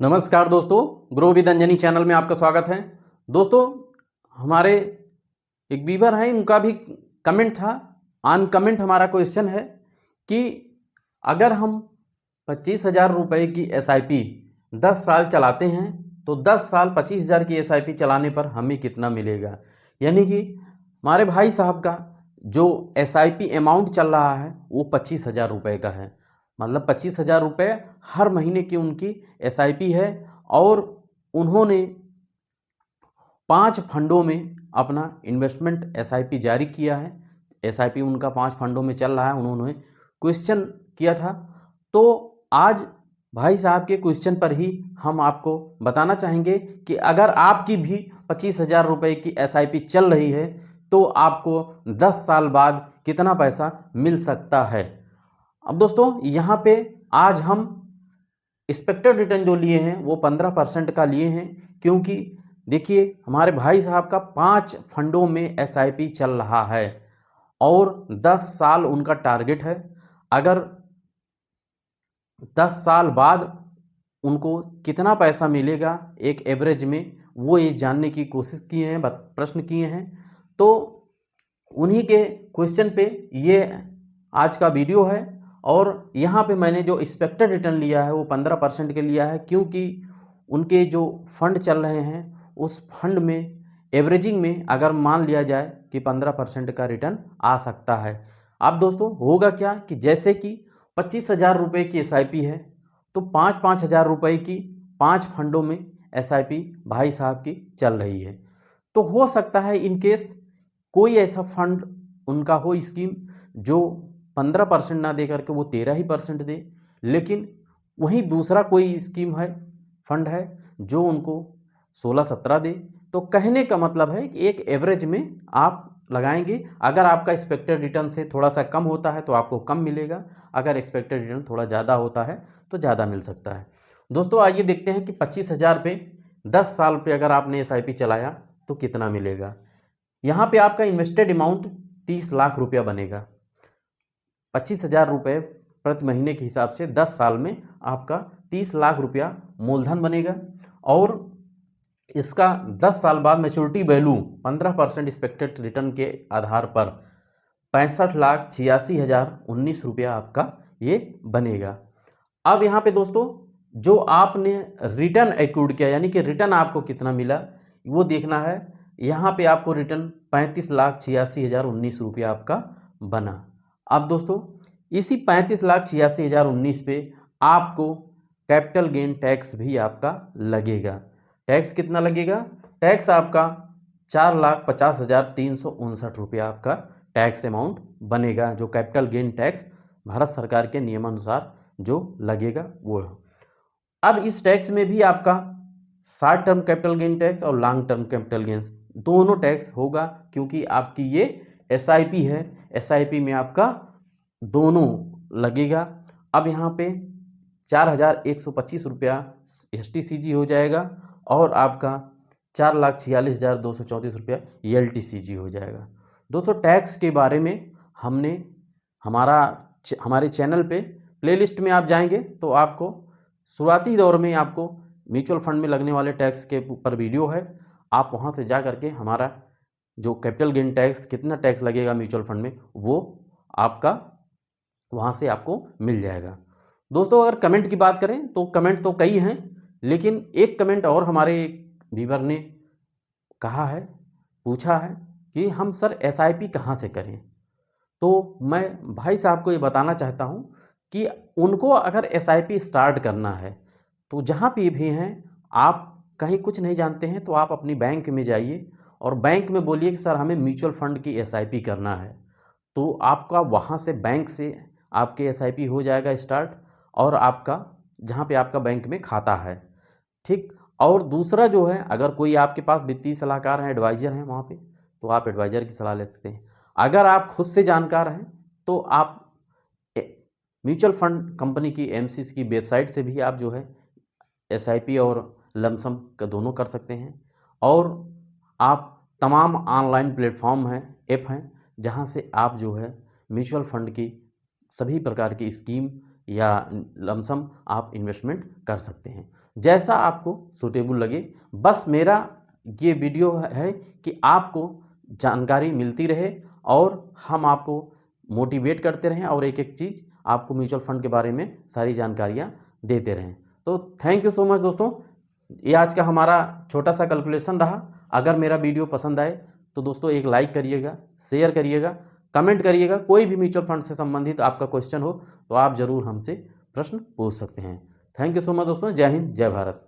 नमस्कार दोस्तों, grow with Anjani channel में आपका स्वागत है। दोस्तों, हमारे एक व्यूअर हैं, उनका भी कमेंट था। ऑन कमेंट हमारा क्वेश्चन है कि अगर हम 25,000 रुपये की एसआईपी 10 साल चलाते हैं तो 10 साल 25,000 की एसआईपी चलाने पर हमें कितना मिलेगा। यानी कि हमारे भाई साहब का जो एसआईपी अमाउंट चल रहा है वो 25,000 रुपये का है। मतलब 25,000 रुपये हर महीने की उनकी एसआईपी है और उन्होंने 5 फंडों में अपना इन्वेस्टमेंट एसआईपी जारी किया है। एसआईपी उनका 5 फंडों में चल रहा है। उन्होंने क्वेश्चन किया था, तो आज भाई साहब के क्वेश्चन पर ही हम आपको बताना चाहेंगे कि अगर आपकी भी 25,000 रुपये की एसआईपी चल रही है तो आपको 10 साल बाद कितना पैसा मिल सकता है। अब दोस्तों, यहाँ पे आज हम एक्सपेक्टेड रिटर्न जो लिए हैं वो 15% का लिए हैं, क्योंकि देखिए हमारे भाई साहब का 5 फंडों में एसआईपी चल रहा है और 10 साल उनका टारगेट है। अगर 10 साल बाद उनको कितना पैसा मिलेगा एक एवरेज में, वो ये जानने की कोशिश किए हैं, प्रश्न किए हैं। तो उन्हीं के क्वेश्चन पे ये आज का वीडियो है। और यहाँ पे मैंने जो एक्सपेक्टेड रिटर्न लिया है वो 15% के लिया है, क्योंकि उनके जो फंड चल रहे हैं उस फंड में एवरेजिंग में अगर मान लिया जाए कि 15% का रिटर्न आ सकता है। अब दोस्तों होगा क्या कि जैसे कि 25,000 रुपये की एसआईपी है तो 5,000 रुपये की 5 फंडों में एसआईपी भाई साहब की चल रही है। तो हो सकता है इन केस कोई ऐसा फंड उनका हो स्कीम जो 15% ना दे करके वो 13% दे, लेकिन वहीं दूसरा कोई स्कीम है, फंड है जो उनको 16-17 दे। तो कहने का मतलब है कि एक एवरेज में आप लगाएंगे। अगर आपका एक्सपेक्टेड रिटर्न से थोड़ा सा कम होता है तो आपको कम मिलेगा, अगर एक्सपेक्टेड रिटर्न थोड़ा ज़्यादा होता है तो ज़्यादा मिल सकता है। दोस्तों आइए देखते हैं कि 25,000 पे 10 साल पे अगर आपने एसआईपी चलाया तो कितना मिलेगा। यहाँ पे आपका इन्वेस्टेड अमाउंट 30 लाख रुपया बनेगा। 25,000 रुपये प्रति महीने के हिसाब से 10 साल में आपका 30 लाख रुपया मूलधन बनेगा और इसका 10 साल बाद मैच्योरिटी वैल्यू 15% एक्सपेक्टेड रिटर्न के आधार पर 65,86,019 रुपया आपका ये बनेगा। अब यहाँ पे दोस्तों जो आपने रिटर्न एक्रूड किया, यानी कि रिटर्न आपको कितना मिला वो देखना है। यहाँ पे आपको रिटर्न 35,86,019 रुपया आपका बना। अब दोस्तों इसी 35,86,019 पे आपको कैपिटल गेन टैक्स भी आपका लगेगा। टैक्स कितना लगेगा? टैक्स आपका 4,50,359 रुपया आपका टैक्स अमाउंट बनेगा, जो कैपिटल गेन टैक्स भारत सरकार के नियमानुसार जो लगेगा वो है। अब इस टैक्स में भी आपका short term capital gain tax और लॉन्ग टर्म कैपिटल गेन्स दोनों टैक्स होगा, क्योंकि आपकी ये एसआईपी है। एसआईपी में आपका दोनों लगेगा। अब यहाँ पे 4,125 रुपया एसटीसीजी हो जाएगा और आपका 4,46,234 रुपया एलटीसीजी हो जाएगा। दोस्तों टैक्स के बारे में हमने हमारे चैनल पे प्लेलिस्ट में आप जाएंगे तो आपको शुरुआती दौर में आपको म्यूचुअल फंड में लगने वाले टैक्स के ऊपर वीडियो है। आप वहाँ से जा करके हमारा जो कैपिटल गेन टैक्स कितना टैक्स लगेगा म्यूचुअल फंड में वो आपका वहाँ से आपको मिल जाएगा। दोस्तों अगर कमेंट की बात करें तो कमेंट तो कई हैं, लेकिन एक कमेंट और हमारे व्यूअर ने कहा है, पूछा है कि हम सर एसआईपी कहाँ से करें। तो मैं भाई साहब को ये बताना चाहता हूँ कि उनको अगर एसआईपी स्टार्ट करना है तो जहाँ पे भी हैं, आप कहीं कुछ नहीं जानते हैं तो आप अपनी बैंक में जाइए और बैंक में बोलिए कि सर हमें म्यूचुअल फंड की एसआईपी करना है। तो आपका वहाँ से बैंक से आपके एसआईपी हो जाएगा स्टार्ट, और आपका जहाँ पे आपका बैंक में खाता है, ठीक। और दूसरा जो है, अगर कोई आपके पास वित्तीय सलाहकार हैं, एडवाइजर हैं वहाँ पे, तो आप एडवाइजर की सलाह ले सकते हैं। अगर आप खुद से जानकार हैं तो आप म्यूचुअल फंड कंपनी की एमसीस की वेबसाइट से भी आप जो है एसआईपी और लमसम का दोनों कर सकते हैं। और आप तमाम ऑनलाइन प्लेटफॉर्म हैं, ऐप हैं, जहां से आप जो है म्यूचुअल फंड की सभी प्रकार की स्कीम या लमसम आप इन्वेस्टमेंट कर सकते हैं, जैसा आपको सूटेबल लगे। बस मेरा ये वीडियो है कि आपको जानकारी मिलती रहे और हम आपको मोटिवेट करते रहें और एक एक चीज़ आपको म्यूचुअल फंड के बारे में सारी जानकारियाँ देते रहें। तो थैंक यू सो मच दोस्तों, ये आज का हमारा छोटा सा कैलकुलेशन रहा। अगर मेरा वीडियो पसंद आए तो दोस्तों एक लाइक करिएगा, शेयर करिएगा, कमेंट करिएगा। कोई भी म्यूचुअल फंड से संबंधित आपका क्वेश्चन हो तो आप ज़रूर हमसे प्रश्न पूछ सकते हैं। थैंक यू सो मच दोस्तों, जय हिंद, जय भारत।